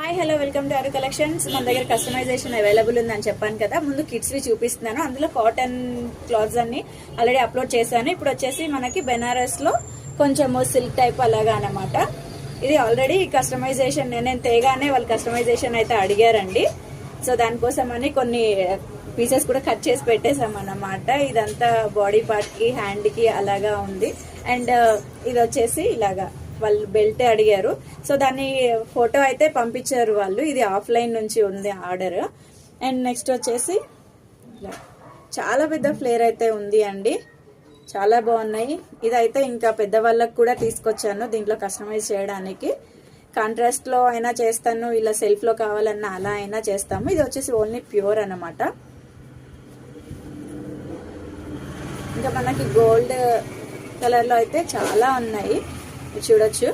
Hi hello welcome to అరు collections. మన దగ్గర కస్టమైజేషన్ అవైలబుల్ ఉందని చెప్పాను కదా. ముందు కిడ్స్ వి చూపిస్తున్నాను. అందులో కాటన్ క్లాత్స్ అన్ని ఆల్రెడీ అప్లోడ్ చేశాను. ఇప్పుడు వచ్చేసి మనకి బెనారస్ లో కొంచెం సిల్క్ టైప్ అలాగా అనమాట. ఇది ఆల్రెడీ కస్టమైజేషన్ నేను తేగానే వాళ్ళు కస్టమైజేషన్ అయితే అడిగారండి. సో దానికోసం అని కొన్ని పీసెస్ కూడా కట్ చేసి పెట్టేసాం అన్నమాట. ఇదంతా బాడీ పార్ట్ కి హ్యాండ్ కి అలాగా ఉంది. అండ్ ఇది వచ్చేసి ఇలాగా వాళ్ళు బెల్ట్ అడిగారు. సో దాన్ని ఫోటో అయితే పంపించారు వాళ్ళు. ఇది ఆఫ్లైన్ నుంచి ఉంది ఆర్డర్. అండ్ నెక్స్ట్ వచ్చేసి చాలా పెద్ద ఫ్లేర్ అయితే ఉంది అండి. చాలా బాగున్నాయి. ఇదైతే ఇంకా పెద్దవాళ్ళకు కూడా తీసుకొచ్చాను దీంట్లో కస్టమైజ్ చేయడానికి. కాంట్రాస్ట్ లో అయినా చేస్తాను, ఇలా సెల్ఫ్ లో కావాలన్నా అలా అయినా చేస్తాము. ఇది వచ్చేసి ఓన్లీ ప్యూర్ అన్నమాట. ఇంకా మనకి గోల్డ్ కలర్ లో అయితే చాలా ఉన్నాయి, చూడొచ్చు.